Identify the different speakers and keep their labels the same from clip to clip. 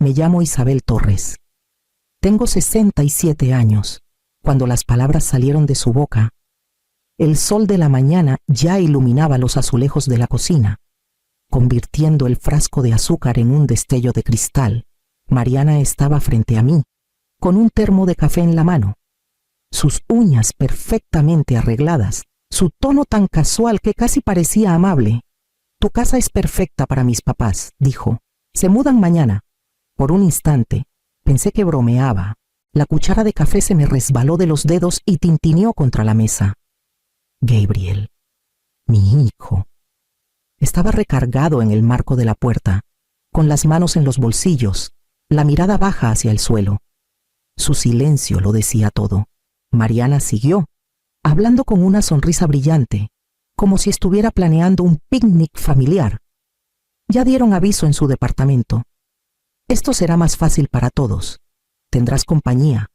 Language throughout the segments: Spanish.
Speaker 1: Me llamo Isabel Torres. Tengo 67 años. Cuando las palabras salieron de su boca, el sol de la mañana ya iluminaba los azulejos de la cocina, convirtiendo el frasco de azúcar en un destello de cristal. Mariana estaba frente a mí, con un termo de café en la mano, sus uñas perfectamente arregladas, su tono tan casual que casi parecía amable. «Tu casa es perfecta para mis papás», dijo. «Se mudan mañana». Por un instante, pensé que bromeaba. La cuchara de café se me resbaló de los dedos y tintineó contra la mesa. Gabriel, mi hijo. Estaba recargado en el marco de la puerta, con las manos en los bolsillos, la mirada baja hacia el suelo. Su silencio lo decía todo. Mariana siguió, hablando con una sonrisa brillante, como si estuviera planeando un picnic familiar. Ya dieron aviso en su departamento. Esto será más fácil para todos. Tendrás compañía,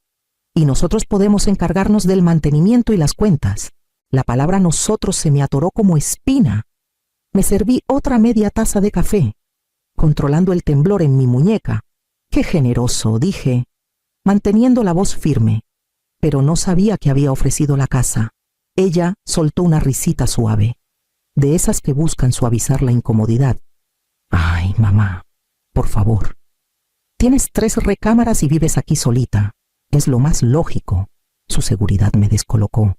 Speaker 1: y nosotros podemos encargarnos del mantenimiento y las cuentas. La palabra nosotros se me atoró como espina. Me serví otra media taza de café, controlando el temblor en mi muñeca. «Qué generoso», dije, manteniendo la voz firme, pero no sabía que había ofrecido la casa. Ella soltó una risita suave, de esas que buscan suavizar la incomodidad. «Ay, mamá, por favor. Tienes 3 recámaras y vives aquí solita. Es lo más lógico». Su seguridad me descolocó.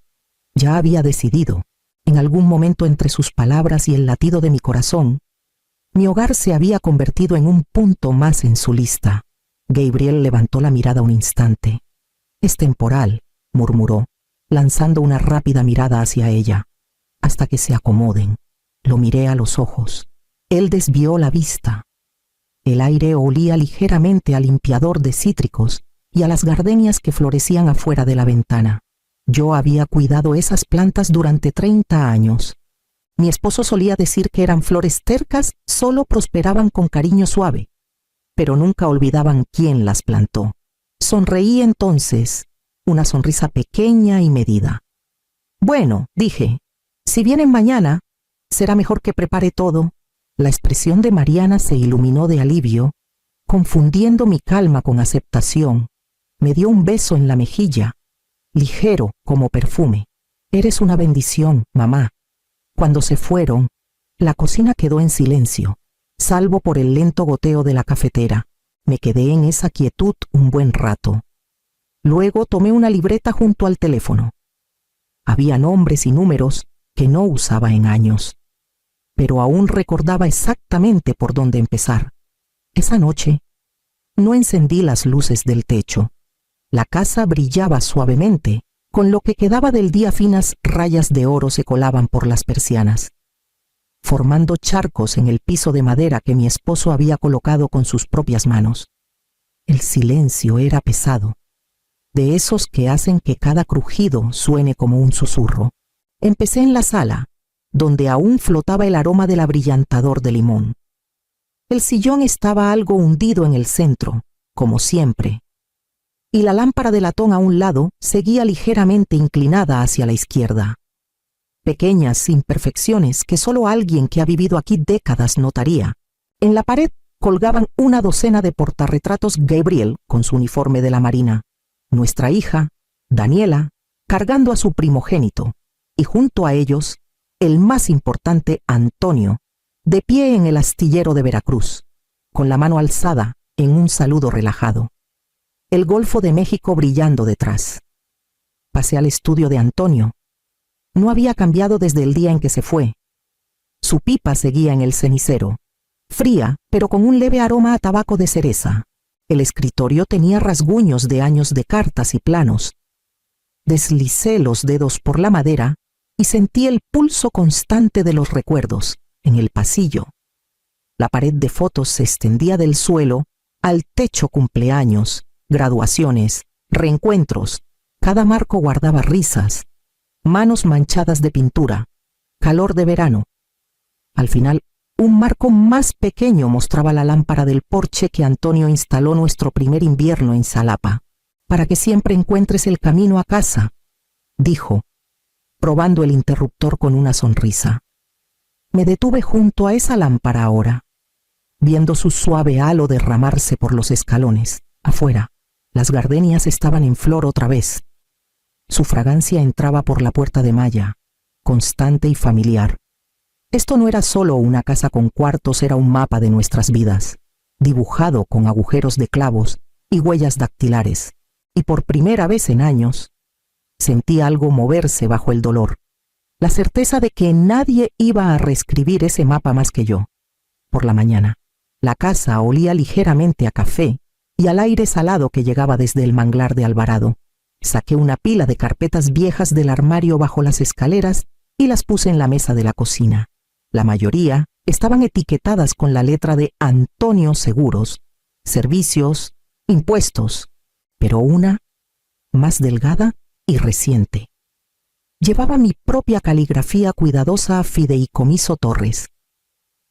Speaker 1: Ya había decidido, en algún momento entre sus palabras y el latido de mi corazón, mi hogar se había convertido en un punto más en su lista. Gabriel levantó la mirada un instante. «Es temporal», murmuró, lanzando una rápida mirada hacia ella. «Hasta que se acomoden». Lo miré a los ojos. Él desvió la vista. El aire olía ligeramente a limpiador de cítricos y a las gardenias que florecían afuera de la ventana. Yo había cuidado esas plantas durante 30 años. Mi esposo solía decir que eran flores tercas, solo prosperaban con cariño suave, pero nunca olvidaban quién las plantó. Sonreí entonces, una sonrisa pequeña y medida. «Bueno», dije, «si vienen mañana, será mejor que prepare todo». La expresión de Mariana se iluminó de alivio, confundiendo mi calma con aceptación. Me dio un beso en la mejilla, ligero como perfume. «Eres una bendición, mamá». Cuando se fueron, la cocina quedó en silencio, salvo por el lento goteo de la cafetera. Me quedé en esa quietud un buen rato. Luego tomé una libreta junto al teléfono. Había nombres y números que no usaba en años, pero aún recordaba exactamente por dónde empezar. Esa noche, no encendí las luces del techo. La casa brillaba suavemente, con lo que quedaba del día finas rayas de oro se colaban por las persianas, formando charcos en el piso de madera que mi esposo había colocado con sus propias manos. El silencio era pesado, de esos que hacen que cada crujido suene como un susurro. Empecé en la sala, donde aún flotaba el aroma del abrillantador de limón. El sillón estaba algo hundido en el centro, como siempre, y la lámpara de latón a un lado seguía ligeramente inclinada hacia la izquierda. Pequeñas imperfecciones que solo alguien que ha vivido aquí décadas notaría. En la pared colgaban una docena de portarretratos Gabriel con su uniforme de la Marina, nuestra hija, Daniela, cargando a su primogénito, y junto a ellos, el más importante, Antonio, de pie en el astillero de Veracruz, con la mano alzada en un saludo relajado. El Golfo de México brillando detrás. Pasé al estudio de Antonio. No había cambiado desde el día en que se fue. Su pipa seguía en el cenicero, fría, pero con un leve aroma a tabaco de cereza. El escritorio tenía rasguños de años de cartas y planos. Deslicé los dedos por la madera y sentí el pulso constante de los recuerdos en el pasillo. La pared de fotos se extendía del suelo al techo. Cumpleaños, graduaciones, reencuentros. Cada marco guardaba risas, manos manchadas de pintura, calor de verano. Al final, un marco más pequeño mostraba la lámpara del porche que Antonio instaló nuestro primer invierno en Xalapa. «Para que siempre encuentres el camino a casa», dijo, probando el interruptor con una sonrisa. Me detuve junto a esa lámpara ahora. viendo su suave halo derramarse por los escalones. Afuera, las gardenias estaban en flor otra vez. Su fragancia entraba por la puerta de malla, constante y familiar. Esto no era solo una casa con cuartos, era un mapa de nuestras vidas, dibujado con agujeros de clavos y huellas dactilares. Y por primera vez en años, sentí algo moverse bajo el dolor. La certeza de que nadie iba a reescribir ese mapa más que yo. Por la mañana, la casa olía ligeramente a café y al aire salado que llegaba desde el manglar de Alvarado. Saqué una pila de carpetas viejas del armario bajo las escaleras y las puse en la mesa de la cocina. La mayoría estaban etiquetadas con la letra de Antonio Seguros, servicios, impuestos, pero una, más delgada y reciente, llevaba mi propia caligrafía cuidadosa a Fideicomiso Torres.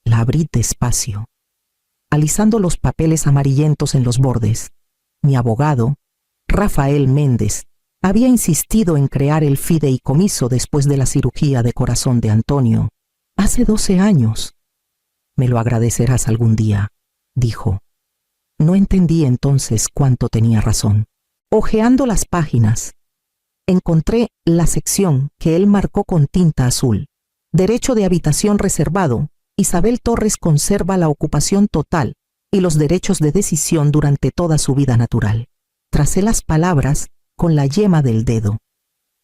Speaker 1: La abrí despacio, alisando los papeles amarillentos en los bordes. Mi abogado, Rafael Méndez, había insistido en crear el fideicomiso después de la cirugía de corazón de Antonio, hace 12 años. Me lo agradecerás algún día, dijo. No entendí entonces cuánto tenía razón. Hojeando las páginas, encontré la sección que él marcó con tinta azul. Derecho de habitación reservado. Isabel Torres conserva la ocupación total y los derechos de decisión durante toda su vida natural. Tracé las palabras con la yema del dedo.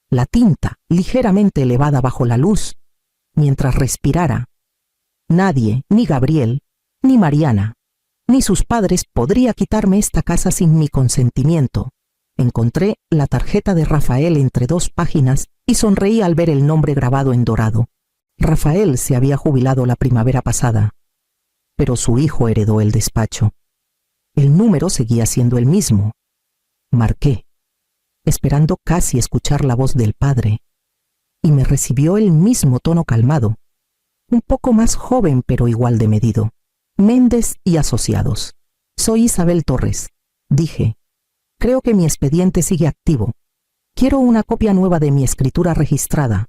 Speaker 1: La tinta, ligeramente elevada bajo la luz, mientras respirara. Nadie, ni Gabriel, ni Mariana, ni sus padres podría quitarme esta casa sin mi consentimiento. Encontré la tarjeta de Rafael entre 2 páginas y sonreí al ver el nombre grabado en dorado. Rafael se había jubilado la primavera pasada, pero su hijo heredó el despacho. El número seguía siendo el mismo. Marqué, esperando casi escuchar la voz del padre, y me recibió el mismo tono calmado, un poco más joven pero igual de medido. Méndez y Asociados. Soy Isabel Torres, dije. Creo que mi expediente sigue activo. Quiero una copia nueva de mi escritura registrada.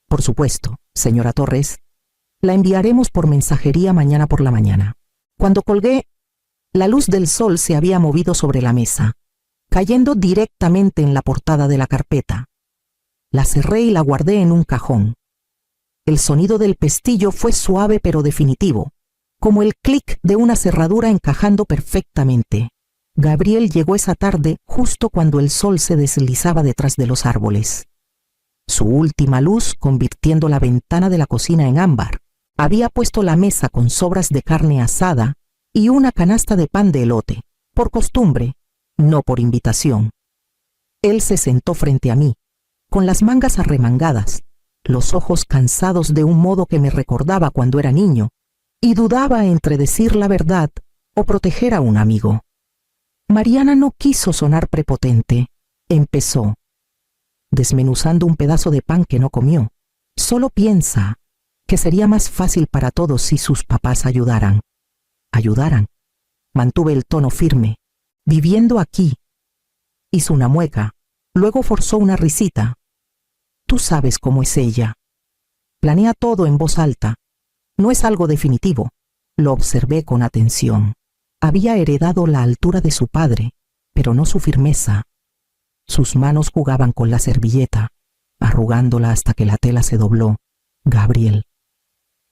Speaker 1: Por supuesto, señora Torres. La enviaremos por mensajería mañana por la mañana. Cuando colgué, la luz del sol se había movido sobre la mesa, cayendo directamente en la portada de la carpeta. La cerré y la guardé en un cajón. El sonido del pestillo fue suave pero definitivo, como el clic de una cerradura encajando perfectamente. Gabriel llegó esa tarde justo cuando el sol se deslizaba detrás de los árboles. Su última luz convirtiendo la ventana de la cocina en ámbar. Había puesto la mesa con sobras de carne asada y una canasta de pan de elote, por costumbre, no por invitación. Él se sentó frente a mí, con las mangas arremangadas, los ojos cansados de un modo que me recordaba cuando era niño, y dudaba entre decir la verdad o proteger a un amigo. Mariana no quiso sonar prepotente. Empezó, desmenuzando un pedazo de pan que no comió. Solo piensa que sería más fácil para todos si sus papás ayudaran. Ayudaran. Mantuve el tono firme. Viviendo aquí. Hizo una mueca. Luego forzó una risita. Tú sabes cómo es ella. Planea todo en voz alta. No es algo definitivo. Lo observé con atención. Había heredado la altura de su padre, pero no su firmeza. Sus manos jugaban con la servilleta, arrugándola hasta que la tela se dobló. Gabriel,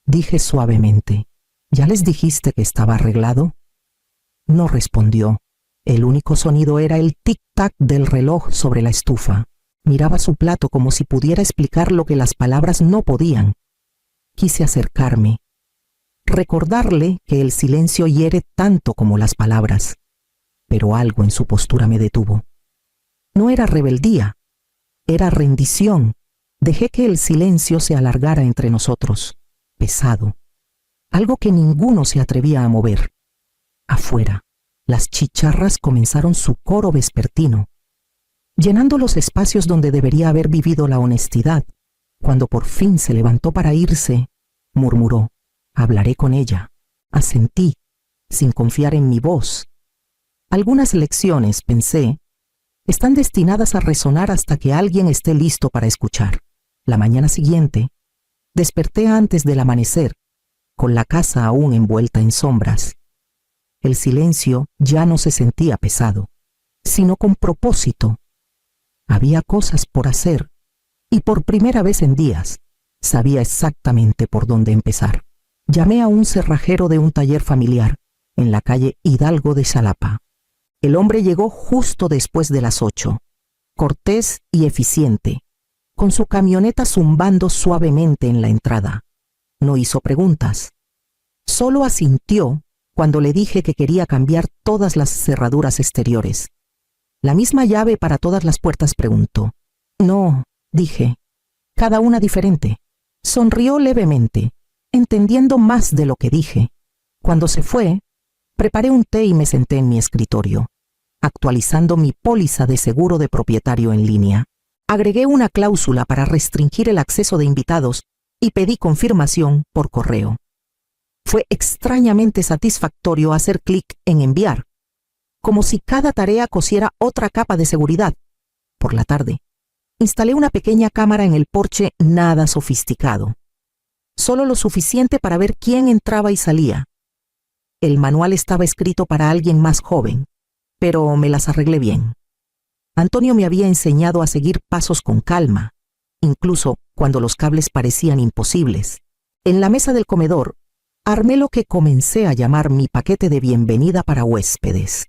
Speaker 1: dije suavemente, ¿ya les dijiste que estaba arreglado? No respondió. El único sonido era el tic-tac del reloj sobre la estufa. Miraba su plato como si pudiera explicar lo que las palabras no podían. Quise acercarme, recordarle que el silencio hiere tanto como las palabras, pero algo en su postura me detuvo. No era rebeldía, era rendición. Dejé que el silencio se alargara entre nosotros, pesado, algo que ninguno se atrevía a mover. Afuera, las chicharras comenzaron su coro vespertino, llenando los espacios donde debería haber vivido la honestidad. Cuando por fin se levantó para irse, murmuró, hablaré con ella. Asentí, sin confiar en mi voz. Algunas lecciones, pensé, están destinadas a resonar hasta que alguien esté listo para escuchar. La mañana siguiente, desperté antes del amanecer, con la casa aún envuelta en sombras. El silencio ya no se sentía pesado, sino con propósito. Había cosas por hacer y por primera vez en días sabía exactamente por dónde empezar. Llamé a un cerrajero de un taller familiar en la calle Hidalgo de Xalapa. El hombre llegó justo después de las 8, cortés y eficiente, con su camioneta zumbando suavemente en la entrada. No hizo preguntas. Solo asintió cuando le dije que quería cambiar todas las cerraduras exteriores. ¿La misma llave para todas las puertas?, preguntó. No, dije, cada una diferente. Sonrió levemente, entendiendo más de lo que dije. Cuando se fue, preparé un té y me senté en mi escritorio, actualizando mi póliza de seguro de propietario en línea. Agregué una cláusula para restringir el acceso de invitados y pedí confirmación por correo. Fue extrañamente satisfactorio hacer clic en enviar, como si cada tarea cosiera otra capa de seguridad. Por la tarde, instalé una pequeña cámara en el porche, nada sofisticado, solo lo suficiente para ver quién entraba y salía. El manual estaba escrito para alguien más joven, pero me las arreglé bien. Antonio me había enseñado a seguir pasos con calma, incluso cuando los cables parecían imposibles. En la mesa del comedor, armé lo que comencé a llamar mi paquete de bienvenida para huéspedes.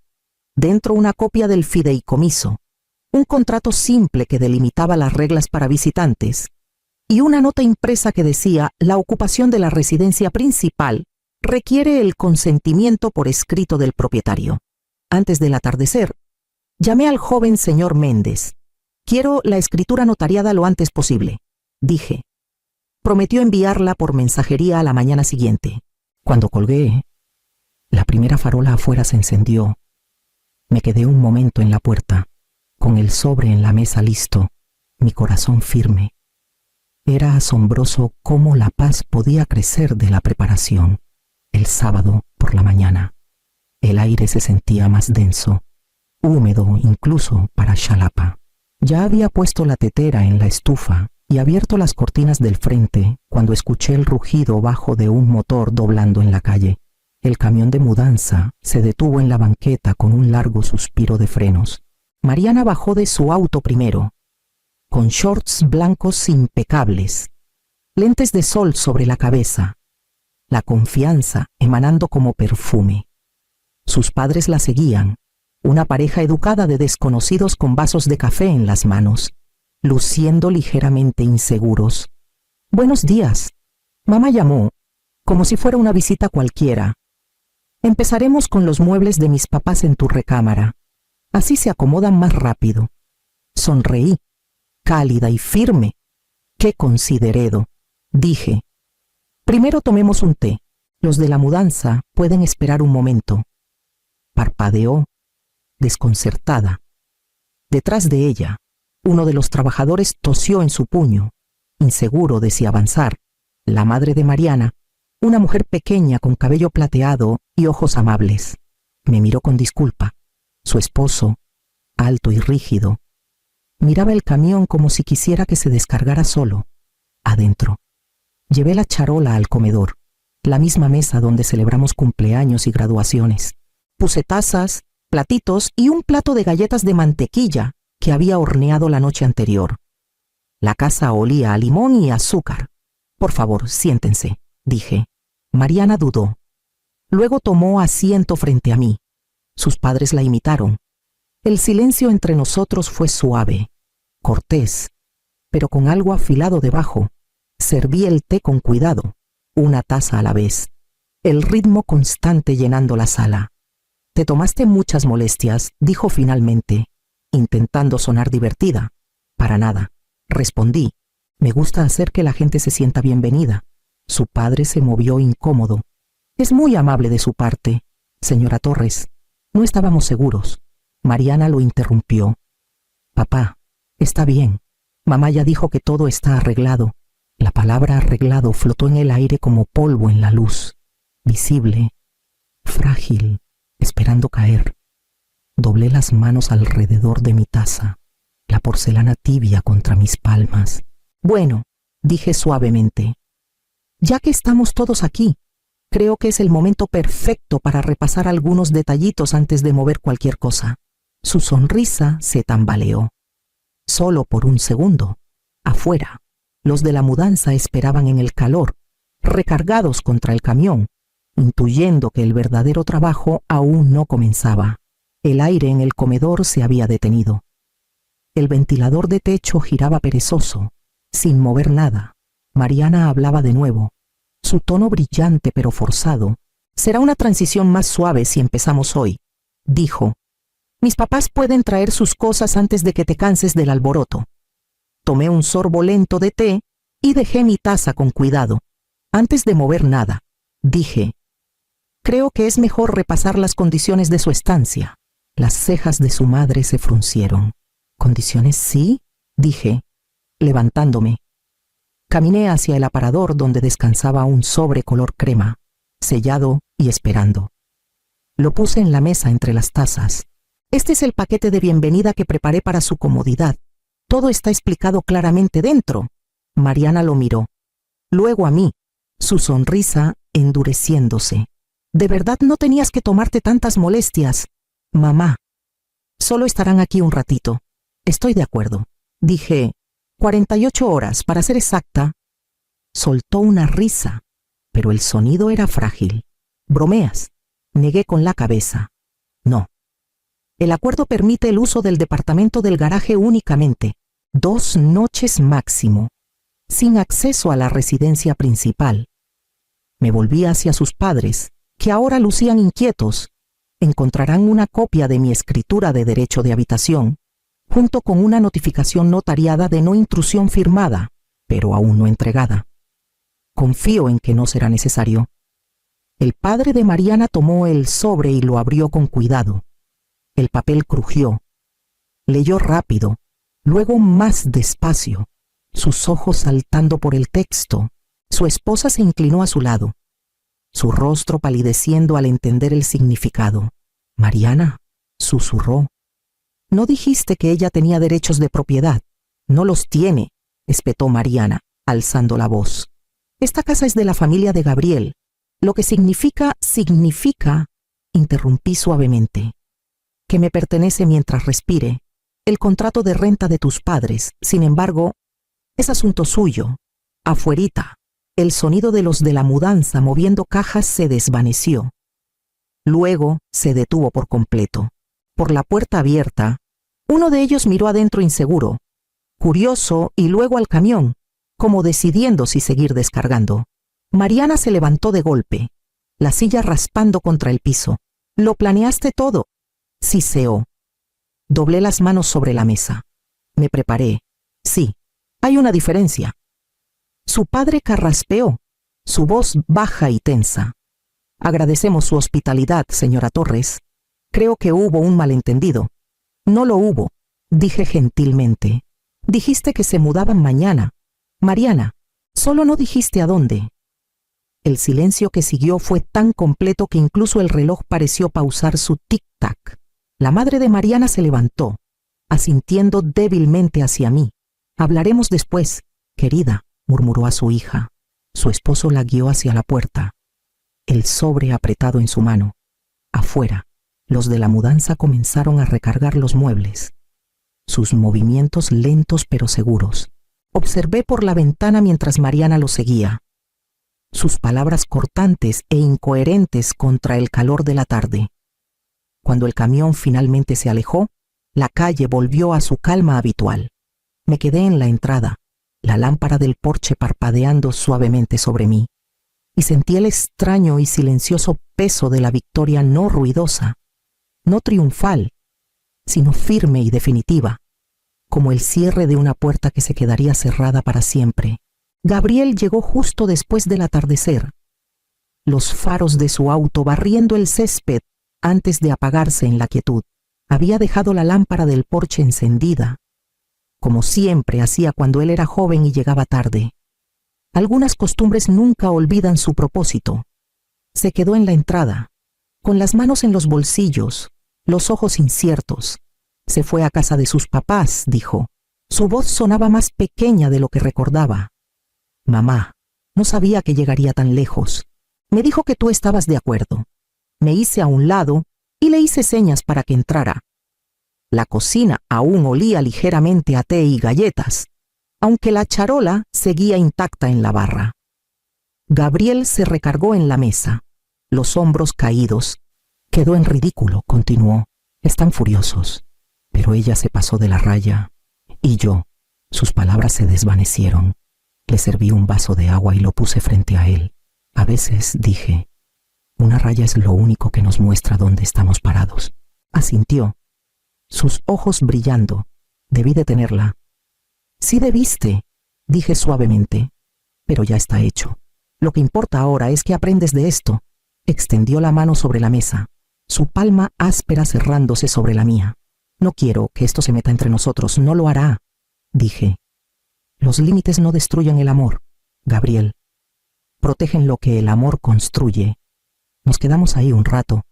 Speaker 1: Dentro una copia del fideicomiso, un contrato simple que delimitaba las reglas para visitantes y una nota impresa que decía: la ocupación de la residencia principal requiere el consentimiento por escrito del propietario. Antes del atardecer, llamé al joven señor Méndez. Quiero la escritura notariada lo antes posible, dije. Prometió enviarla por mensajería a la mañana siguiente. Cuando colgué, la primera farola afuera se encendió. Me quedé un momento en la puerta, con el sobre en la mesa listo, mi corazón firme. Era asombroso cómo la paz podía crecer de la preparación. El sábado por la mañana, el aire se sentía más denso, húmedo incluso para Xalapa. Ya había puesto la tetera en la estufa y abierto las cortinas del frente cuando escuché el rugido bajo de un motor doblando en la calle. El camión de mudanza se detuvo en la banqueta con un largo suspiro de frenos. Mariana bajó de su auto primero, con shorts blancos impecables, lentes de sol sobre la cabeza, la confianza emanando como perfume. Sus padres la seguían, una pareja educada de desconocidos con vasos de café en las manos, luciendo ligeramente inseguros. «Buenos días», mamá llamó, como si fuera una visita cualquiera. «Empezaremos con los muebles de mis papás en tu recámara. Así se acomodan más rápido». Sonreí, cálida y firme. «Qué considerado», dije. «Primero tomemos un té. Los de la mudanza pueden esperar un momento». Parpadeó, desconcertada. Detrás de ella, uno de los trabajadores tosió en su puño, inseguro de si avanzar. La madre de Mariana, una mujer pequeña con cabello plateado y ojos amables, me miró con disculpa. Su esposo, alto y rígido, miraba el camión como si quisiera que se descargara solo. Adentro, llevé la charola al comedor, la misma mesa donde celebramos cumpleaños y graduaciones. Puse tazas, platitos y un plato de galletas de mantequilla que había horneado la noche anterior. La casa olía a limón y azúcar. «Por favor, siéntense», dije. Mariana dudó. Luego tomó asiento frente a mí. Sus padres la imitaron. El silencio entre nosotros fue suave, cortés, pero con algo afilado debajo. Serví el té con cuidado, una taza a la vez, el ritmo constante llenando la sala. «Te tomaste muchas molestias», dijo finalmente, intentando sonar divertida. «Para nada», respondí. «Me gusta hacer que la gente se sienta bienvenida». Su padre se movió incómodo. «Es muy amable de su parte, señora Torres. No estábamos seguros». Mariana lo interrumpió. «Papá, está bien. Mamá ya dijo que todo está arreglado». La palabra arreglado flotó en el aire como polvo en la luz, visible, frágil, esperando caer. Doblé las manos alrededor de mi taza, la porcelana tibia contra mis palmas. «Bueno», dije suavemente, «ya que estamos todos aquí, Creo que es el momento perfecto para repasar algunos detallitos antes de mover cualquier cosa. Su sonrisa se tambaleó. Solo por un segundo. Afuera, los de la mudanza esperaban en el calor, recargados contra el camión, intuyendo que el verdadero trabajo aún no comenzaba. El aire en el comedor se había detenido. El ventilador de techo giraba perezoso, sin mover nada. Mariana hablaba de nuevo. Su tono brillante pero forzado. «Será una transición más suave si empezamos hoy», dijo. «Mis papás pueden traer sus cosas antes de que te canses del alboroto». Tomé un sorbo lento de té y dejé mi taza con cuidado. Antes de mover nada, dije, «Creo que es mejor repasar las condiciones de su estancia». Las cejas de su madre se fruncieron. «¿Condiciones sí?», dije, levantándome. Caminé hacia el aparador donde descansaba un sobre color crema, sellado y esperando. Lo puse en la mesa entre las tazas. «Este es el paquete de bienvenida que preparé para su comodidad. Todo está explicado claramente dentro». Mariana lo miró. Luego a mí, su sonrisa endureciéndose. «¿De verdad no tenías que tomarte tantas molestias, mamá?» «Solo estarán aquí un ratito». «Estoy de acuerdo». Dije, 48 horas, para ser exacta. Soltó una risa, pero el sonido era frágil. «¿Bromeas?», negué con la cabeza. «No. El acuerdo permite el uso del departamento del garaje únicamente, 2 noches máximo, sin acceso a la residencia principal». Me volví hacia sus padres, que ahora lucían inquietos. Encontrarán una copia de mi escritura de derecho de habitación, junto con una notificación notariada de no intrusión firmada, pero aún no entregada. Confío en que no será necesario. El padre de Mariana tomó el sobre y lo abrió con cuidado. El papel crujió. Leyó rápido, luego más despacio, sus ojos saltando por el texto. Su esposa se inclinó a su lado, su rostro palideciendo al entender el significado. «Mariana», susurró, «¿no dijiste que ella tenía derechos de propiedad?» «No los tiene», espetó Mariana, alzando la voz. «Esta casa es de la familia de Gabriel. Lo que significa, interrumpí suavemente, que me pertenece mientras respire. El contrato de renta de tus padres, sin embargo, es asunto suyo». Afuerita, el sonido de los de la mudanza moviendo cajas se desvaneció. Luego se detuvo por completo. Por la puerta abierta, uno de ellos miró adentro inseguro, curioso, y luego al camión, como decidiendo si seguir descargando. Mariana se levantó de golpe, la silla raspando contra el piso. «¿Lo planeaste todo?», siseó. Doblé las manos sobre la mesa. Me preparé. «Sí, hay una diferencia». Su padre carraspeó, su voz baja y tensa. «Agradecemos su hospitalidad, señora Torres. Creo que hubo un malentendido». «No lo hubo», dije gentilmente. «Dijiste que se mudaban mañana. Mariana, solo no dijiste a dónde». El silencio que siguió fue tan completo que incluso el reloj pareció pausar su tic-tac. La madre de Mariana se levantó, asintiendo débilmente hacia mí. «Hablaremos después, querida», murmuró a su hija. Su esposo la guió hacia la puerta, el sobre apretado en su mano. Afuera, los de la mudanza comenzaron a recargar los muebles. Sus movimientos lentos pero seguros. Observé por la ventana mientras Mariana lo seguía. Sus palabras cortantes e incoherentes contra el calor de la tarde. Cuando el camión finalmente se alejó, la calle volvió a su calma habitual. Me quedé en la entrada, la lámpara del porche parpadeando suavemente sobre mí, y sentí el extraño y silencioso peso de la victoria no ruidosa, no triunfal, sino firme y definitiva, como el cierre de una puerta que se quedaría cerrada para siempre. Gabriel llegó justo después del atardecer, los faros de su auto barriendo el césped antes de apagarse en la quietud. Había dejado la lámpara del porche encendida, como siempre hacía cuando él era joven y llegaba tarde. Algunas costumbres nunca olvidan su propósito. Se quedó en la entrada, con las manos en los bolsillos, los ojos inciertos. Se fue a casa de sus papás, dijo. Su voz sonaba más pequeña de lo que recordaba. Mamá, no sabía que llegaría tan lejos. Me dijo que tú estabas de acuerdo. Me hice a un lado y le hice señas para que entrara. La cocina aún olía ligeramente a té y galletas, aunque la charola seguía intacta en la barra. Gabriel se recargó en la mesa, los hombros caídos. Quedó en ridículo, continuó. Están furiosos. Pero ella se pasó de la raya. Y yo, sus palabras se desvanecieron. Le serví un vaso de agua y lo puse frente a él. A veces dije, una raya es lo único que nos muestra dónde estamos parados. Asintió, sus ojos brillando. Debí detenerla. Sí debiste, dije suavemente, pero ya está hecho. Lo que importa ahora es que aprendes de esto. Extendió la mano sobre la mesa, su palma áspera cerrándose sobre la mía. No quiero que esto se meta entre nosotros, no lo hará, dije. Los límites no destruyen el amor, Gabriel. Protegen lo que el amor construye. Nos quedamos ahí un rato.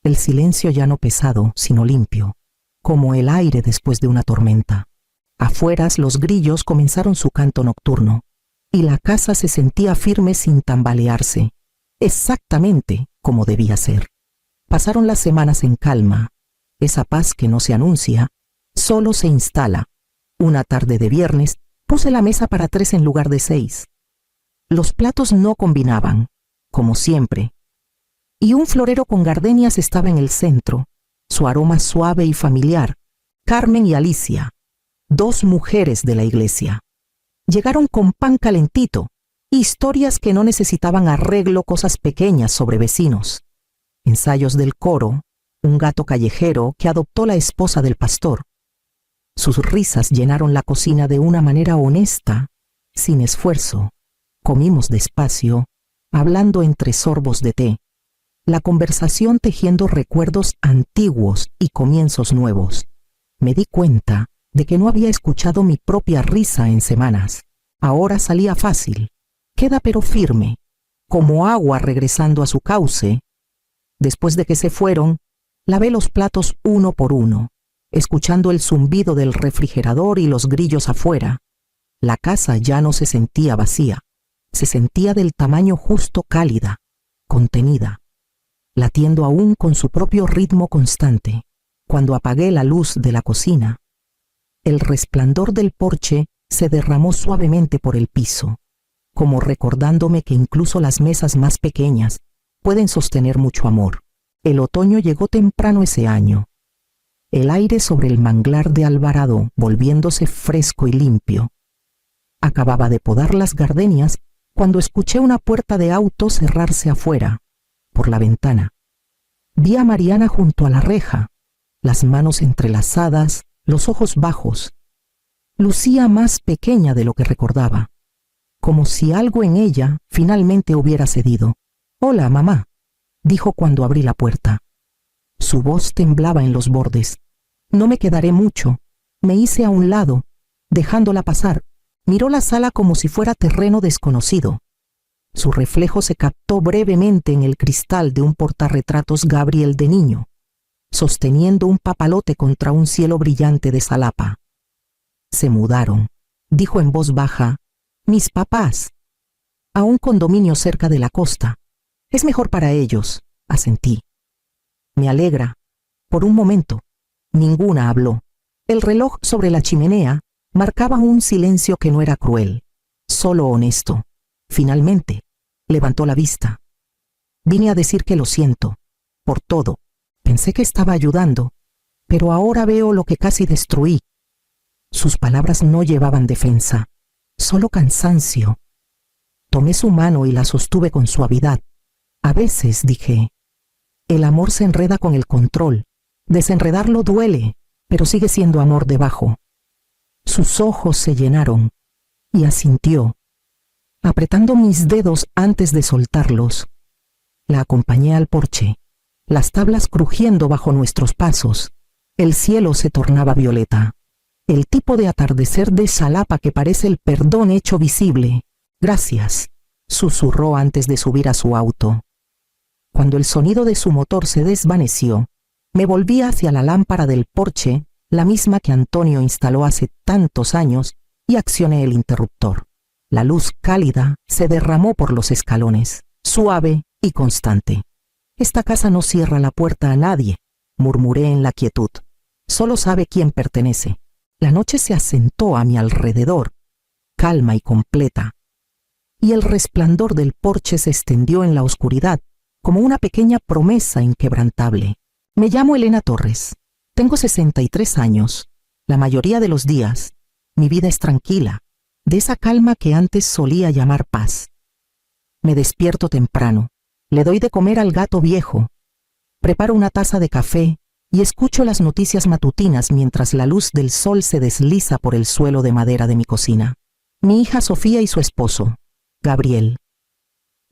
Speaker 1: El silencio ya no pesado, sino limpio, como el aire después de una tormenta. Afuera los grillos comenzaron su canto nocturno, y la casa se sentía firme sin tambalearse, exactamente como debía ser. Pasaron las semanas en calma. Esa paz que no se anuncia, solo se instala. Una tarde de viernes, puse la mesa para 3 en lugar de 6. Los platos no combinaban, como siempre, y un florero con gardenias estaba en el centro, su aroma suave y familiar. Carmen y Alicia, 2 mujeres de la iglesia. Llegaron con pan calentito, historias que no necesitaban arreglo, cosas pequeñas sobre vecinos. Ensayos del coro, un gato callejero que adoptó la esposa del pastor. Sus risas llenaron la cocina de una manera honesta, sin esfuerzo. Comimos despacio, hablando entre sorbos de té. La conversación tejiendo recuerdos antiguos y comienzos nuevos. Me di cuenta de que no había escuchado mi propia risa en semanas. Ahora salía fácil, queda pero firme, como agua regresando a su cauce. Después de que se fueron, lavé los platos uno por uno, escuchando el zumbido del refrigerador y los grillos afuera. La casa ya no se sentía vacía, se sentía del tamaño justo, cálida, contenida, latiendo aún con su propio ritmo constante. Cuando apagué la luz de la cocina, el resplandor del porche se derramó suavemente por el piso, como recordándome que incluso las mesas más pequeñas pueden sostener mucho amor. El otoño llegó temprano ese año. El aire sobre el manglar de Alvarado volviéndose fresco y limpio. Acababa de podar las gardenias cuando escuché una puerta de auto cerrarse afuera, por la ventana. Vi a Mariana junto a la reja, las manos entrelazadas, los ojos bajos. Lucía más pequeña de lo que recordaba, como si algo en ella finalmente hubiera cedido. «Hola, mamá», dijo cuando abrí la puerta. Su voz temblaba en los bordes. «No me quedaré mucho». Me hice a un lado, dejándola pasar. Miró la sala como si fuera terreno desconocido. Su reflejo se captó brevemente en el cristal de un portarretratos Gabriel de niño, sosteniendo un papalote contra un cielo brillante de Xalapa. «Se mudaron», dijo en voz baja, «mis papás, a un condominio cerca de la costa. Es mejor para ellos», asentí. «Me alegra». Por un momento, ninguna habló. El reloj sobre la chimenea marcaba un silencio que no era cruel, solo honesto. Finalmente, levantó la vista. «Vine a decir que lo siento, por todo. Pensé que estaba ayudando, pero ahora veo lo que casi destruí». Sus palabras no llevaban defensa, solo cansancio. Tomé su mano y la sostuve con suavidad. «A veces», dije, «el amor se enreda con el control. Desenredarlo duele, pero sigue siendo amor debajo». Sus ojos se llenaron y asintió, apretando mis dedos antes de soltarlos. La acompañé al porche, las tablas crujiendo bajo nuestros pasos. El cielo se tornaba violeta, el tipo de atardecer de Xalapa que parece el perdón hecho visible. «Gracias», susurró antes de subir a su auto. Cuando el sonido de su motor se desvaneció, me volví hacia la lámpara del porche, la misma que Antonio instaló hace tantos años, y accioné el interruptor. La luz cálida se derramó por los escalones. suave y constante. Esta casa no cierra la puerta a nadie, murmuré en la quietud. Solo sabe quién pertenece. La noche se asentó a mi alrededor, calma y completa, y el resplandor del porche se extendió en la oscuridad como una pequeña promesa inquebrantable. Me llamo Elena Torres. Tengo 63 años. La mayoría de los días, mi vida es tranquila, de esa calma que antes solía llamar paz. Me despierto temprano, le doy de comer al gato viejo, preparo una taza de café y escucho las noticias matutinas mientras la luz del sol se desliza por el suelo de madera de mi cocina. Mi hija Sofía y su esposo, Gabriel,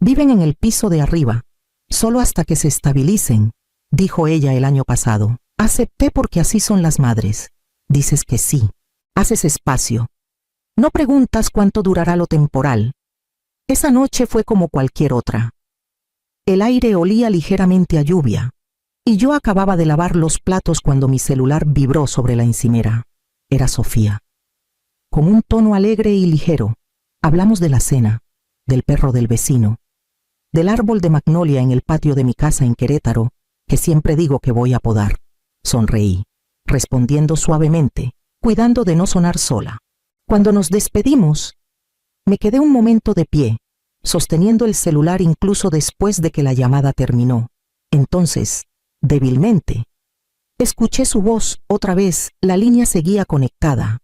Speaker 1: viven en el piso de arriba, solo hasta que se estabilicen, dijo ella el año pasado. Acepté porque así son las madres. Dices que sí, haces espacio. No preguntas cuánto durará lo temporal. Esa noche fue como cualquier otra. El aire olía ligeramente a lluvia, y yo acababa de lavar los platos cuando mi celular vibró sobre la encimera. Era Sofía. Con un tono alegre y ligero, hablamos de la cena, del perro del vecino, del árbol de magnolia en el patio de mi casa en Querétaro, que siempre digo que voy a podar. Sonreí, respondiendo suavemente, cuidando de no sonar sola. Cuando nos despedimos, me quedé un momento de pie, sosteniendo el celular incluso después de que la llamada terminó. Entonces, débilmente, escuché su voz otra vez. La línea seguía conectada.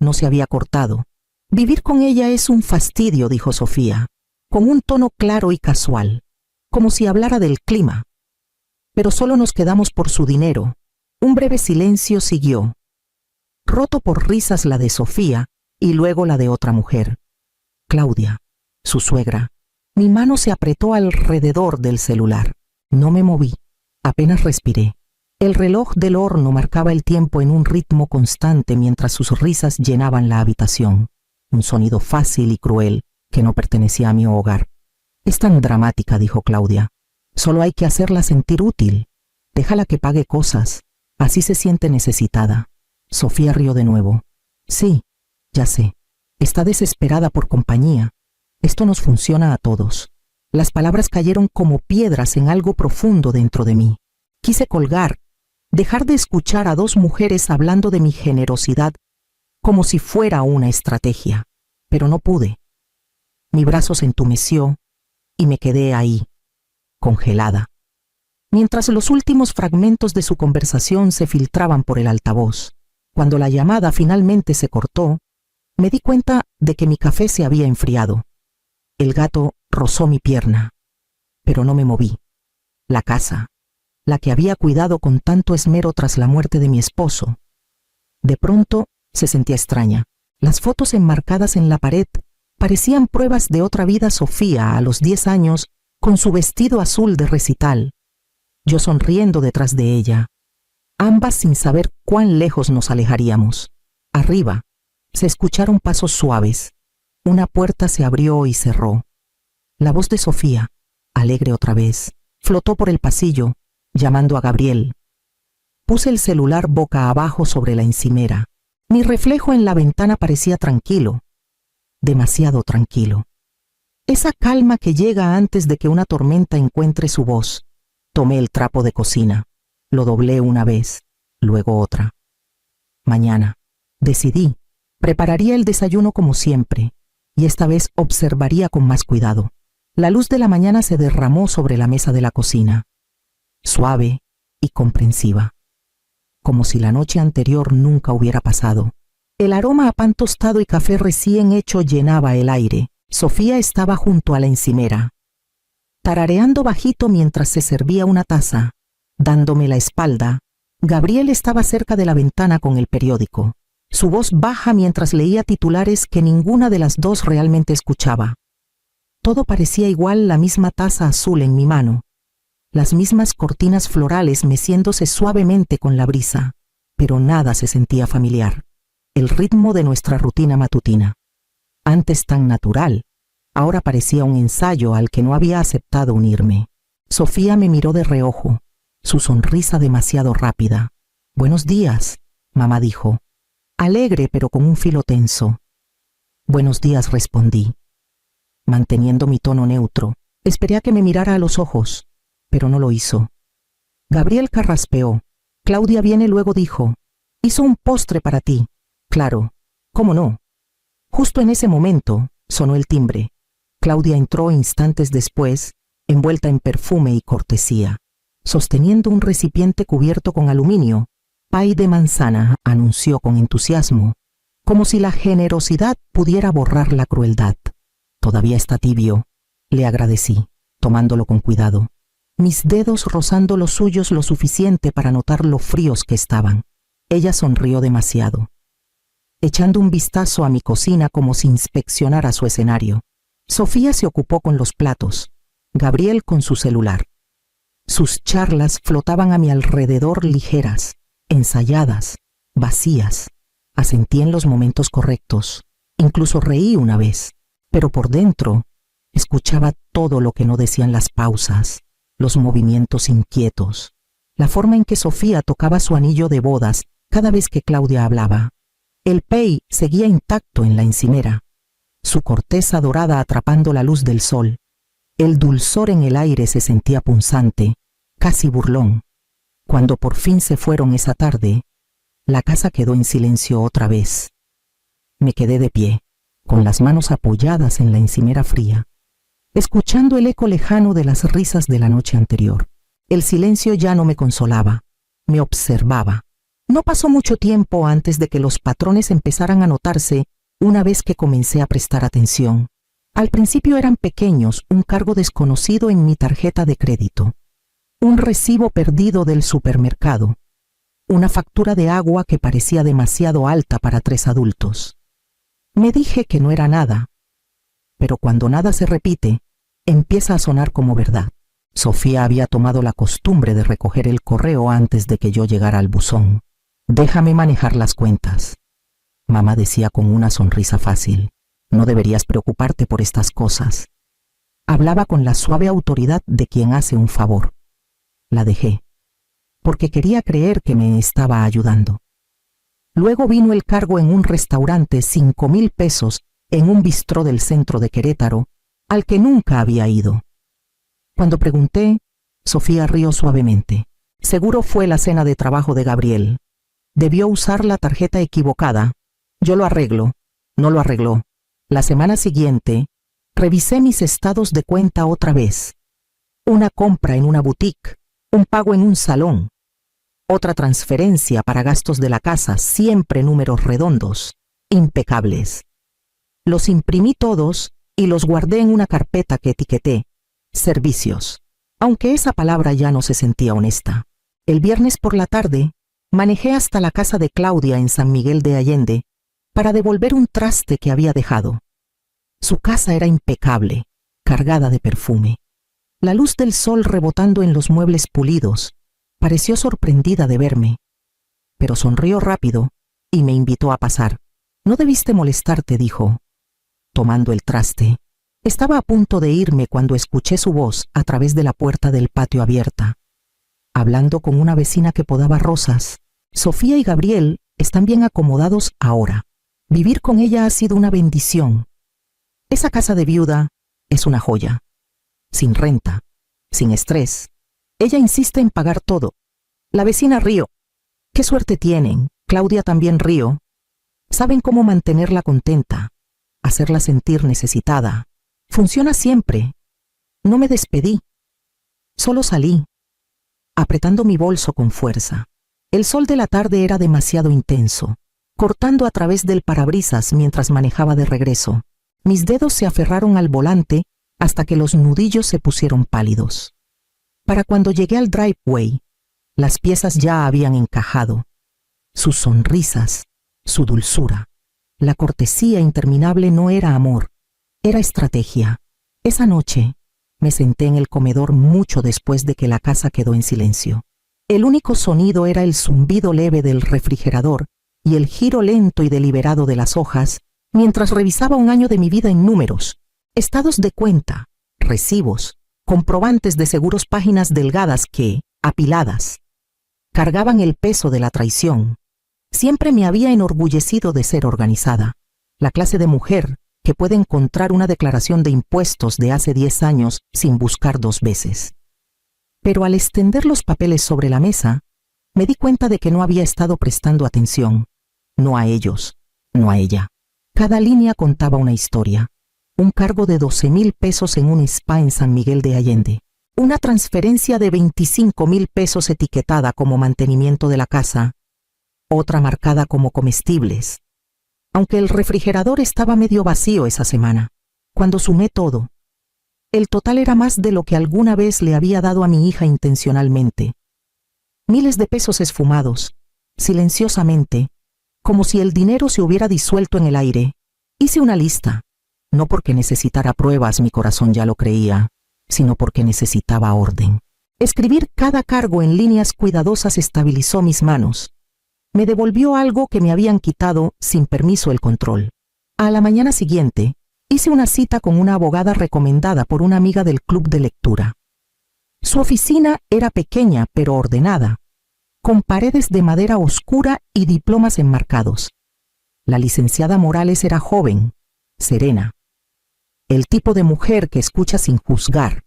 Speaker 1: No se había cortado. Vivir con ella es un fastidio, dijo Sofía, con un tono claro y casual, como si hablara del clima. Pero solo nos quedamos por su dinero. Un breve silencio siguió, roto por risas la de Sofía y luego la de otra mujer, Claudia, su suegra. Mi mano se apretó alrededor del celular. No me moví, apenas respiré. El reloj del horno marcaba el tiempo en un ritmo constante mientras sus risas llenaban la habitación. Un sonido fácil y cruel que no pertenecía a mi hogar. Es tan dramática, dijo Claudia. Solo hay que hacerla sentir útil. Déjala que pague cosas. Así se siente necesitada. Sofía rió de nuevo. Sí, ya sé. Está desesperada por compañía. Esto nos funciona a todos. Las palabras cayeron como piedras en algo profundo dentro de mí. Quise colgar, dejar de escuchar a dos mujeres hablando de mi generosidad como si fuera una estrategia, pero no pude. Mi brazo se entumeció y me quedé ahí, congelada. Mientras los últimos fragmentos de su conversación se filtraban por el altavoz, cuando la llamada finalmente se cortó, me di cuenta de que mi café se había enfriado. El gato rozó mi pierna, pero no me moví. La casa, la que había cuidado con tanto esmero tras la muerte de mi esposo, de pronto se sentía extraña. Las fotos enmarcadas en la pared parecían pruebas de otra vida. Sofía, a los 10 años, con su vestido azul de recital, yo sonriendo detrás de ella, ambas sin saber cuán lejos nos alejaríamos. Arriba, se escucharon pasos suaves. Una puerta se abrió y cerró. La voz de Sofía, alegre otra vez, flotó por el pasillo, llamando a Gabriel. Puse el celular boca abajo sobre la encimera. Mi reflejo en la ventana parecía tranquilo, demasiado tranquilo. Esa calma que llega antes de que una tormenta encuentre su voz. Tomé el trapo de cocina, lo doblé una vez, luego otra. Mañana, decidí, prepararía el desayuno como siempre, y esta vez observaría con más cuidado. La luz de la mañana se derramó sobre la mesa de la cocina, suave y comprensiva, como si la noche anterior nunca hubiera pasado. El aroma a pan tostado y café recién hecho llenaba el aire. Sofía estaba junto a la encimera, tarareando bajito mientras se servía una taza. Dándome la espalda, Gabriel estaba cerca de la ventana con el periódico, su voz baja mientras leía titulares que ninguna de las dos realmente escuchaba. Todo parecía igual, la misma taza azul en mi mano, las mismas cortinas florales meciéndose suavemente con la brisa, pero nada se sentía familiar. El ritmo de nuestra rutina matutina, antes tan natural, ahora parecía un ensayo al que no había aceptado unirme. Sofía me miró de reojo, su sonrisa demasiado rápida. «Buenos días», mamá dijo, alegre pero con un filo tenso. «Buenos días», respondí, manteniendo mi tono neutro. Esperé a que me mirara a los ojos, pero no lo hizo. Gabriel carraspeó. Claudia viene, luego dijo, hizo un postre para ti. Claro, ¿cómo no? Justo en ese momento sonó el timbre. Claudia entró instantes después, envuelta en perfume y cortesía. Sosteniendo un recipiente cubierto con aluminio, pay de manzana, anunció con entusiasmo, como si la generosidad pudiera borrar la crueldad. Todavía está tibio, le agradecí, tomándolo con cuidado, mis dedos rozando los suyos lo suficiente para notar lo fríos que estaban. Ella sonrió demasiado, echando un vistazo a mi cocina como si inspeccionara su escenario. Sofía se ocupó con los platos, Gabriel con su celular. Sus charlas flotaban a mi alrededor ligeras, ensayadas, vacías. Asentí en los momentos correctos, incluso reí una vez, pero por dentro escuchaba todo lo que no decían las pausas, los movimientos inquietos, la forma en que Sofía tocaba su anillo de bodas cada vez que Claudia hablaba. El pey seguía intacto en la encimera, su corteza dorada atrapando la luz del sol. El dulzor en el aire se sentía punzante, casi burlón. Cuando por fin se fueron esa tarde, la casa quedó en silencio otra vez. Me quedé de pie, con las manos apoyadas en la encimera fría, escuchando el eco lejano de las risas de la noche anterior. El silencio ya no me consolaba, me observaba. No pasó mucho tiempo antes de que los patrones empezaran a notarse una vez que comencé a prestar atención. Al principio eran pequeños, un cargo desconocido en mi tarjeta de crédito, un recibo perdido del supermercado, una factura de agua que parecía demasiado alta para 3 adultos. Me dije que no era nada, pero cuando nada se repite, empieza a sonar como verdad. Sofía había tomado la costumbre de recoger el correo antes de que yo llegara al buzón. Déjame manejar las cuentas. Mamá decía con una sonrisa fácil. No deberías preocuparte por estas cosas. Hablaba con la suave autoridad de quien hace un favor. La dejé, porque quería creer que me estaba ayudando. Luego vino el cargo en un restaurante, 5,000 pesos, en un bistró del centro de Querétaro, al que nunca había ido. Cuando pregunté, Sofía rió suavemente. Seguro fue la cena de trabajo de Gabriel. Debió usar la tarjeta equivocada. Yo lo arreglo. No lo arregló. La semana siguiente, revisé mis estados de cuenta otra vez. Una compra en una boutique, un pago en un salón, otra transferencia para gastos de la casa, siempre números redondos, impecables. Los imprimí todos y los guardé en una carpeta que etiqueté servicios, aunque esa palabra ya no se sentía honesta. El viernes por la tarde, manejé hasta la casa de Claudia en San Miguel de Allende para devolver un traste que había dejado. Su casa era impecable, cargada de perfume. La luz del sol rebotando en los muebles pulidos pareció sorprendida de verme, pero sonrió rápido y me invitó a pasar. No debiste molestarte, dijo, tomando el traste. Estaba a punto de irme cuando escuché su voz a través de la puerta del patio abierta, hablando con una vecina que podaba rosas. Sofía y Gabriel están bien acomodados ahora. Vivir con ella ha sido una bendición. Esa casa de viuda es una joya. Sin renta, sin estrés. Ella insiste en pagar todo. La vecina rió. ¿Qué suerte tienen? Claudia también rió. Saben cómo mantenerla contenta, hacerla sentir necesitada. Funciona siempre. No me despedí. Solo salí, apretando mi bolso con fuerza. El sol de la tarde era demasiado intenso, cortando a través del parabrisas mientras manejaba de regreso. Mis dedos se aferraron al volante hasta que los nudillos se pusieron pálidos. Para cuando llegué al driveway, las piezas ya habían encajado. Sus sonrisas, su dulzura, la cortesía interminable no era amor, era estrategia. Esa noche me senté en el comedor mucho después de que la casa quedó en silencio. El único sonido era el zumbido leve del refrigerador y el giro lento y deliberado de las hojas mientras revisaba un año de mi vida en números, estados de cuenta, recibos, comprobantes de seguros, páginas delgadas que, apiladas, cargaban el peso de la traición. Siempre me había enorgullecido de ser organizada, la clase de mujer que puede encontrar una declaración de impuestos de hace 10 años sin buscar 2 veces. Pero al extender los papeles sobre la mesa, me di cuenta de que no había estado prestando atención. No a ellos, no a ella. Cada línea contaba una historia. Un cargo de 12,000 pesos en un spa en San Miguel de Allende. Una transferencia de 25,000 pesos etiquetada como mantenimiento de la casa. Otra marcada como comestibles. Aunque el refrigerador estaba medio vacío esa semana. Cuando sumé todo, el total era más de lo que alguna vez le había dado a mi hija intencionalmente. Miles de pesos esfumados, silenciosamente, como si el dinero se hubiera disuelto en el aire. Hice una lista, no porque necesitara pruebas, mi corazón ya lo creía, sino porque necesitaba orden. Escribir cada cargo en líneas cuidadosas estabilizó mis manos. Me devolvió algo que me habían quitado sin permiso el control. A la mañana siguiente, hice una cita con una abogada recomendada por una amiga del club de lectura. Su oficina era pequeña pero ordenada, con paredes de madera oscura y diplomas enmarcados. La licenciada Morales era joven, serena. El tipo de mujer que escucha sin juzgar.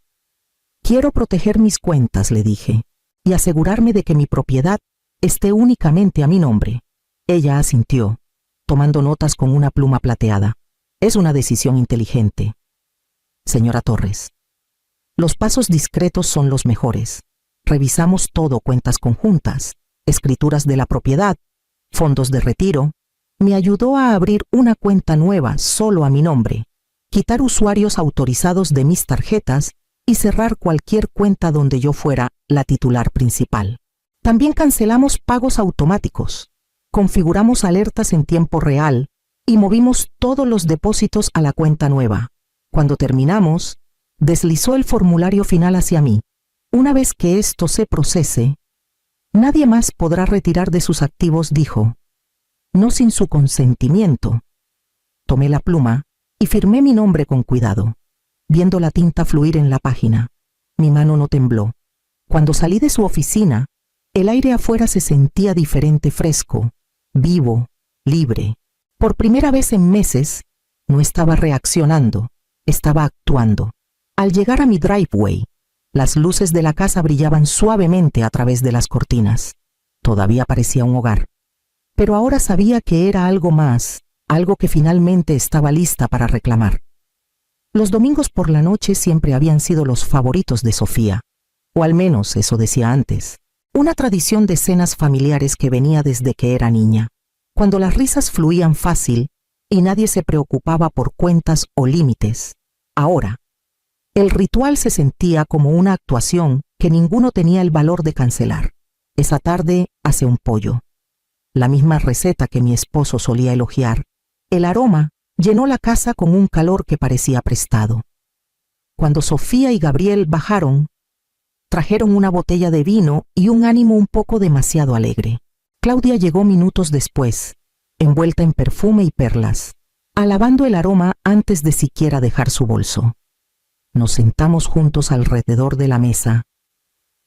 Speaker 1: Quiero proteger mis cuentas, le dije, y asegurarme de que mi propiedad esté únicamente a mi nombre. Ella asintió, tomando notas con una pluma plateada. Es una decisión inteligente. Señora Torres, los pasos discretos son los mejores. Revisamos todo: cuentas conjuntas, escrituras de la propiedad, fondos de retiro. Me ayudó a abrir una cuenta nueva solo a mi nombre, quitar usuarios autorizados de mis tarjetas y cerrar cualquier cuenta donde yo fuera la titular principal. También cancelamos pagos automáticos, configuramos alertas en tiempo real y movimos todos los depósitos a la cuenta nueva. Cuando terminamos, deslizó el formulario final hacia mí. Una vez que esto se procese, nadie más podrá retirar de sus activos, dijo. No sin su consentimiento. Tomé la pluma y firmé mi nombre con cuidado, viendo la tinta fluir en la página. Mi mano no tembló. Cuando salí de su oficina, el aire afuera se sentía diferente, fresco, vivo, libre. Por primera vez en meses, no estaba reaccionando, estaba actuando. Al llegar a mi driveway, las luces de la casa brillaban suavemente a través de las cortinas. Todavía parecía un hogar. Pero ahora sabía que era algo más, algo que finalmente estaba lista para reclamar. Los domingos por la noche siempre habían sido los favoritos de Sofía, o al menos eso decía antes. Una tradición de cenas familiares que venía desde que era niña, cuando las risas fluían fácil y nadie se preocupaba por cuentas o límites. Ahora, el ritual se sentía como una actuación que ninguno tenía el valor de cancelar. Esa tarde asé un pollo, la misma receta que mi esposo solía elogiar. El aroma llenó la casa con un calor que parecía prestado. Cuando Sofía y Gabriel bajaron, trajeron una botella de vino y un ánimo un poco demasiado alegre. Claudia llegó minutos después, envuelta en perfume y perlas, alabando el aroma antes de siquiera dejar su bolso. Nos sentamos juntos alrededor de la mesa,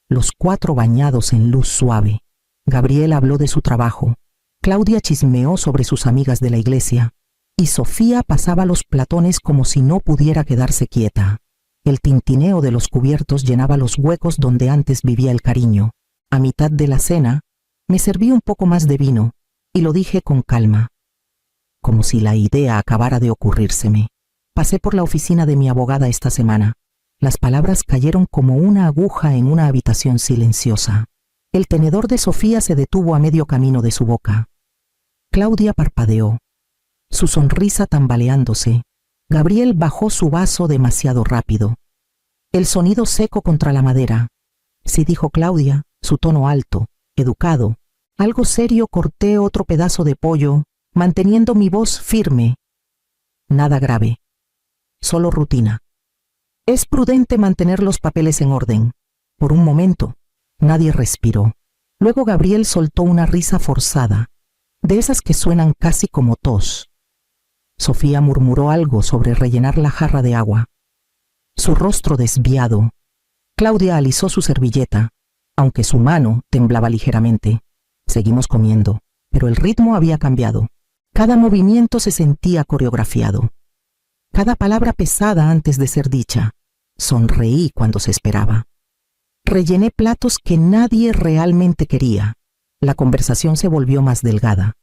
Speaker 1: los 4 bañados en luz suave. Gabriel habló de su trabajo, Claudia chismeó sobre sus amigas de la iglesia, y Sofía pasaba los platones como si no pudiera quedarse quieta. El tintineo de los cubiertos llenaba los huecos donde antes vivía el cariño. A mitad de la cena, me serví un poco más de vino, y lo dije con calma, como si la idea acabara de ocurrírseme. Pasé por la oficina de mi abogada esta semana. Las palabras cayeron como una aguja en una habitación silenciosa. El tenedor de Sofía se detuvo a medio camino de su boca. Claudia parpadeó, su sonrisa tambaleándose. Gabriel bajó su vaso demasiado rápido. El sonido seco contra la madera. Sí, dijo Claudia, su tono alto, educado. Algo serio. Corté otro pedazo de pollo, manteniendo mi voz firme. Nada grave. Solo rutina. Es prudente mantener los papeles en orden. Por un momento, nadie respiró. Luego Gabriel soltó una risa forzada, de esas que suenan casi como tos. Sofía murmuró algo sobre rellenar la jarra de agua. Su rostro desviado. Claudia alisó su servilleta, aunque su mano temblaba ligeramente. Seguimos comiendo, pero el ritmo había cambiado. Cada movimiento se sentía coreografiado. cada palabra pesada antes de ser dicha. Sonreí cuando se esperaba. Rellené platos que nadie realmente quería. La conversación se volvió más delgada,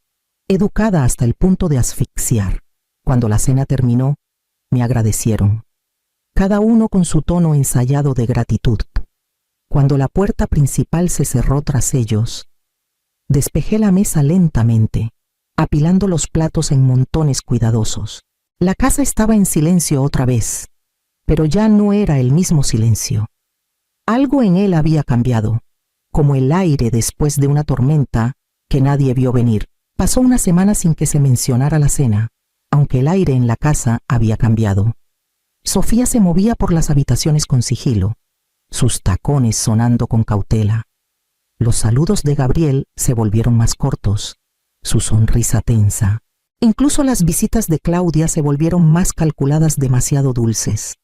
Speaker 1: educada hasta el punto de asfixiar. Cuando la cena terminó, me agradecieron, cada uno con su tono ensayado de gratitud. Cuando la puerta principal se cerró tras ellos, despejé la mesa lentamente, apilando los platos en montones cuidadosos. La casa estaba en silencio otra vez, pero ya no era el mismo silencio. Algo en él había cambiado, como el aire después de una tormenta que nadie vio venir. Pasó una semana sin que se mencionara la cena, aunque el aire en la casa había cambiado. Sofía se movía por las habitaciones con sigilo, sus tacones sonando con cautela. Los saludos de Gabriel se volvieron más cortos, su sonrisa tensa. Incluso las visitas de Claudia se volvieron más calculadas, demasiado dulces,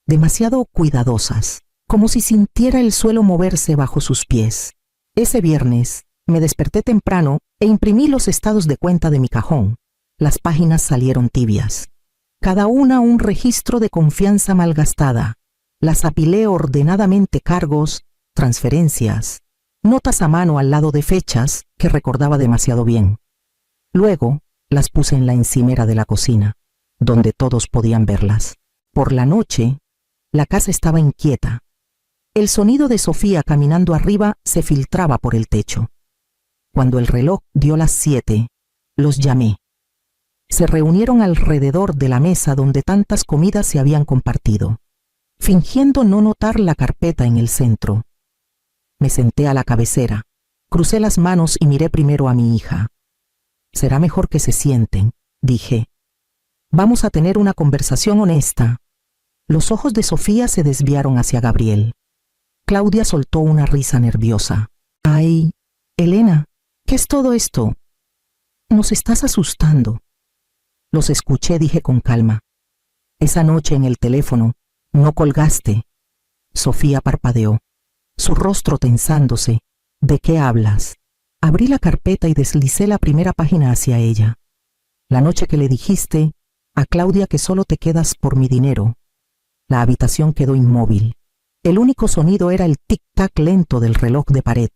Speaker 1: demasiado cuidadosas, como si sintiera el suelo moverse bajo sus pies. Ese viernes me desperté temprano e imprimí los estados de cuenta de mi cajón. Las páginas salieron tibias, cada una un registro de confianza malgastada. Las apilé ordenadamente: cargos, transferencias, notas a mano al lado de fechas que recordaba demasiado bien. Luego las puse en la encimera de la cocina, donde todos podían verlas. Por la noche, la casa estaba inquieta. El sonido de Sofía caminando arriba se filtraba por el techo. Cuando el reloj dio las 7, los llamé. Se reunieron alrededor de la mesa donde tantas comidas se habían compartido, fingiendo no notar la carpeta en el centro. Me senté a la cabecera, crucé las manos y miré primero a mi hija. Será mejor que se sienten, dije. Vamos a tener una conversación honesta. Los ojos de Sofía se desviaron hacia Gabriel. Claudia soltó una risa nerviosa. Ay, Elena, ¿qué es todo esto? Nos estás asustando. Los escuché, dije con calma. Esa noche en el teléfono, no colgaste. Sofía parpadeó, su rostro tensándose. ¿De qué hablas? Abrí la carpeta y deslicé la primera página hacia ella. La noche que le dijiste a Claudia que solo te quedas por mi dinero. La habitación quedó inmóvil. El único sonido era el tic-tac lento del reloj de pared.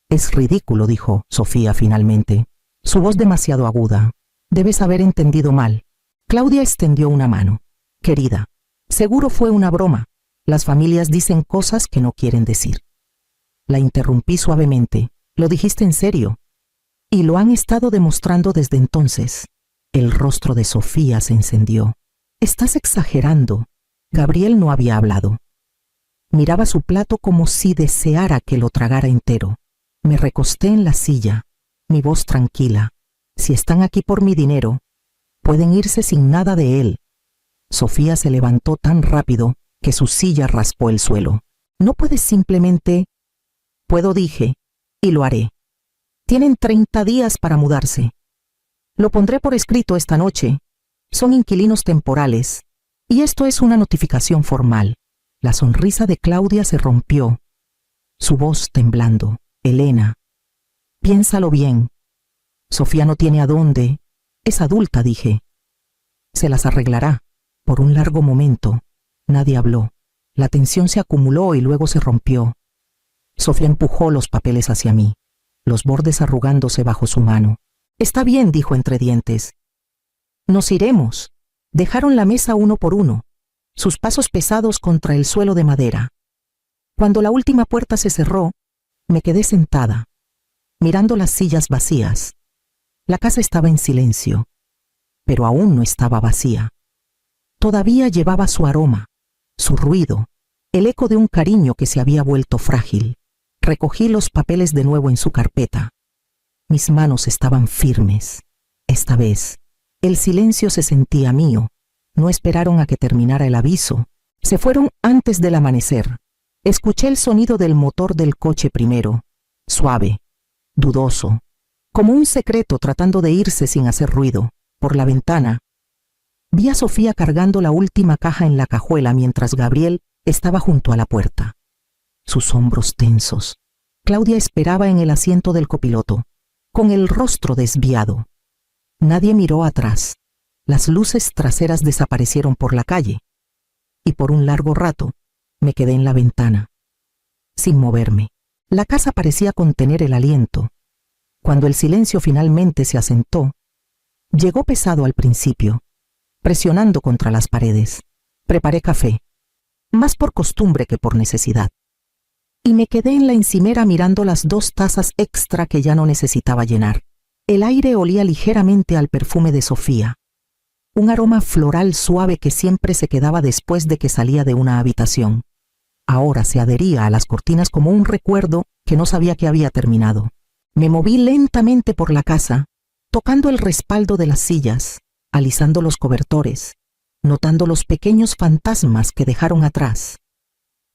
Speaker 1: Es ridículo, dijo Sofía finalmente, su voz demasiado aguda. Debes haber entendido mal. Claudia extendió una mano. Querida, seguro fue una broma. Las familias dicen cosas que no quieren decir. La interrumpí suavemente. ¿Lo dijiste en serio? Y lo han estado demostrando desde entonces. El rostro de Sofía se encendió. Estás exagerando. Gabriel no había hablado. Miraba su plato como si deseara que lo tragara entero. Me recosté en la silla, mi voz tranquila. Si están aquí por mi dinero, pueden irse sin nada de él. Sofía se levantó tan rápido que su silla raspó el suelo. No puedes simplemente... Puedo, dije, y lo haré. Tienen 30 días para mudarse. Lo pondré por escrito esta noche. Son inquilinos temporales, y esto es una notificación formal. La sonrisa de Claudia se rompió, su voz temblando. Elena, piénsalo bien. Sofía no tiene a dónde. Es adulta, dije. Se las arreglará. Por un largo momento, nadie habló. La tensión se acumuló y luego se rompió. Sofía empujó los papeles hacia mí, los bordes arrugándose bajo su mano. Está bien, dijo entre dientes. Nos iremos. Dejaron la mesa uno por uno, sus pasos pesados contra el suelo de madera. Cuando la última puerta se cerró, me quedé sentada, mirando las sillas vacías. La casa estaba en silencio, pero aún no estaba vacía. Todavía llevaba su aroma, su ruido, el eco de un cariño que se había vuelto frágil. Recogí los papeles de nuevo en su carpeta. Mis manos estaban firmes. Esta vez, el silencio se sentía mío. No esperaron a que terminara el aviso. Se fueron antes del amanecer. Escuché el sonido del motor del coche primero, suave, dudoso, como un secreto tratando de irse sin hacer ruido. Por la ventana, vi a Sofía cargando la última caja en la cajuela mientras Gabriel estaba junto a la puerta, sus hombros tensos. Claudia esperaba en el asiento del copiloto, con el rostro desviado. Nadie miró atrás. Las luces traseras desaparecieron por la calle y por un largo rato me quedé en la ventana, sin moverme. La casa parecía contener el aliento. Cuando el silencio finalmente se asentó, llegó pesado al principio, presionando contra las paredes. Preparé café, más por costumbre que por necesidad, y me quedé en la encimera mirando las 2 tazas extra que ya no necesitaba llenar. El aire olía ligeramente al perfume de Sofía, un aroma floral suave que siempre se quedaba después de que salía de una habitación. Ahora se adhería a las cortinas como un recuerdo que no sabía que había terminado. Me moví lentamente por la casa, tocando el respaldo de las sillas, alisando los cobertores, notando los pequeños fantasmas que dejaron atrás.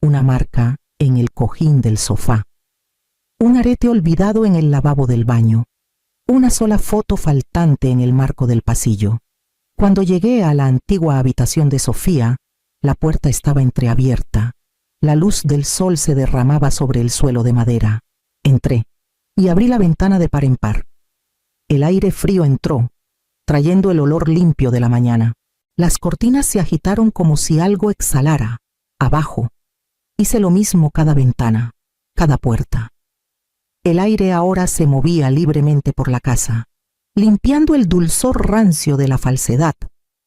Speaker 1: Una marca en el cojín del sofá, un arete olvidado en el lavabo del baño, una sola foto faltante en el marco del pasillo. Cuando llegué a la antigua habitación de Sofía, la puerta estaba entreabierta. La luz del sol se derramaba sobre el suelo de madera. Entré y abrí la ventana de par en par. El aire frío entró, trayendo el olor limpio de la mañana. Las cortinas se agitaron como si algo exhalara. Abajo, hice lo mismo cada ventana, cada puerta. El aire ahora se movía libremente por la casa, limpiando el dulzor rancio de la falsedad.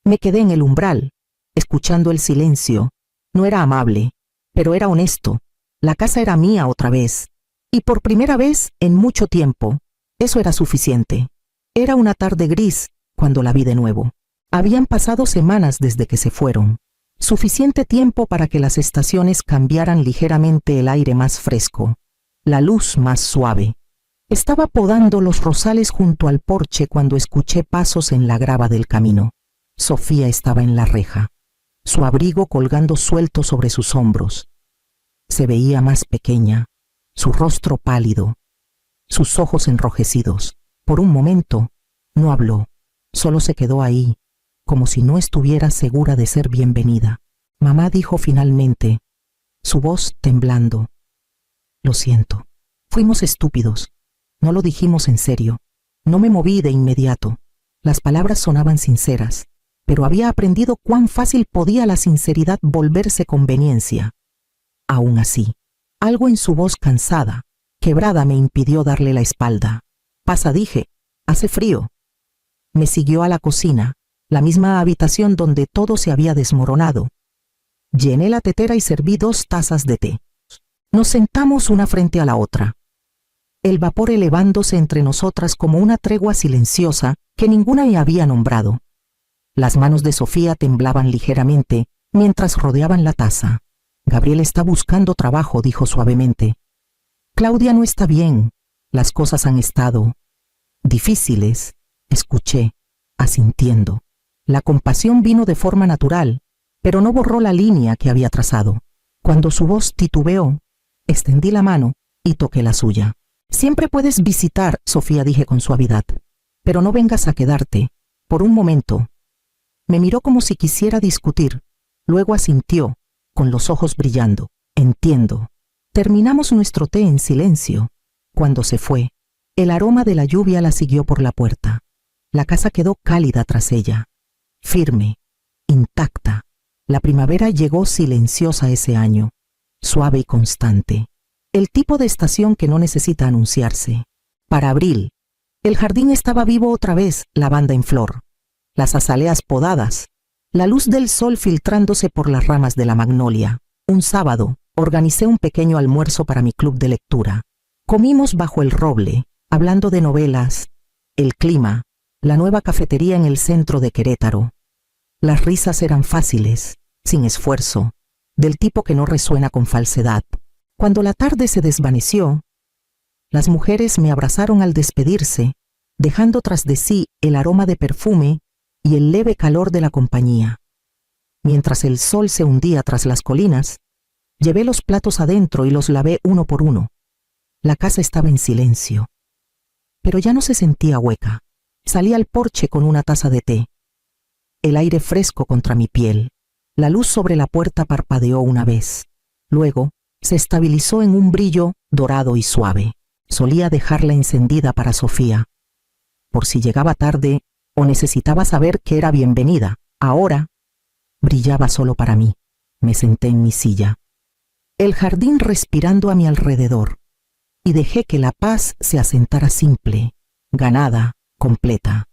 Speaker 1: Me quedé en el umbral, escuchando el silencio. No era amable, pero era honesto. La casa era mía otra vez, y por primera vez en mucho tiempo. Eso era suficiente. Era una tarde gris cuando la vi de nuevo. Habían pasado semanas desde que se fueron, suficiente tiempo para que las estaciones cambiaran ligeramente, el aire más fresco, la luz más suave. Estaba podando los rosales junto al porche cuando escuché pasos en la grava del camino. Sofía estaba en la reja, su abrigo colgando suelto sobre sus hombros. Se veía más pequeña, su rostro pálido, sus ojos enrojecidos. Por un momento, no habló, solo se quedó ahí, como si no estuviera segura de ser bienvenida. Mamá dijo finalmente, su voz temblando: lo siento, fuimos estúpidos, no lo dijimos en serio. No me moví de inmediato. Las palabras sonaban sinceras, pero había aprendido cuán fácil podía la sinceridad volverse conveniencia. Aún así, algo en su voz cansada, quebrada, me impidió darle la espalda. Pasa, dije, hace frío. Me siguió a la cocina, la misma habitación donde todo se había desmoronado. Llené la tetera y serví 2 tazas de té. Nos sentamos una frente a la otra, el vapor elevándose entre nosotras como una tregua silenciosa que ninguna me había nombrado. Las manos de Sofía temblaban ligeramente mientras rodeaban la taza. Gabriel está buscando trabajo, dijo suavemente. Claudia no está bien. Las cosas han estado difíciles, escuché, asintiendo. La compasión vino de forma natural, pero no borró la línea que había trazado. Cuando su voz titubeó, extendí la mano y toqué la suya. Siempre puedes visitar, Sofía, dije con suavidad, pero no vengas a quedarte, por un momento. Me miró como si quisiera discutir, luego asintió, con los ojos brillando. Entiendo. Terminamos nuestro té en silencio. Cuando se fue, el aroma de la lluvia la siguió por la puerta. La casa quedó cálida tras ella, firme, intacta. La primavera llegó silenciosa ese año, suave y constante. El tipo de estación que no necesita anunciarse. Para abril, el jardín estaba vivo otra vez, lavanda en flor, las azaleas podadas, la luz del sol filtrándose por las ramas de la magnolia. Un sábado, organicé un pequeño almuerzo para mi club de lectura. Comimos bajo el roble, hablando de novelas, el clima, la nueva cafetería en el centro de Querétaro. Las risas eran fáciles, sin esfuerzo, del tipo que no resuena con falsedad. Cuando la tarde se desvaneció, las mujeres me abrazaron al despedirse, dejando tras de sí el aroma de perfume y el leve calor de la compañía. Mientras el sol se hundía tras las colinas, llevé los platos adentro y los lavé uno por uno. La casa estaba en silencio, pero ya no se sentía hueca. Salí al porche con una taza de té. El aire fresco contra mi piel. La luz sobre la puerta parpadeó una vez. Luego, se estabilizó en un brillo dorado y suave. Solía dejarla encendida para Sofía, por si llegaba tarde ¿O necesitaba saber que era bienvenida? Ahora brillaba solo para mí. Me senté en mi silla, el jardín respirando a mi alrededor, y dejé que la paz se asentara simple, ganada, completa.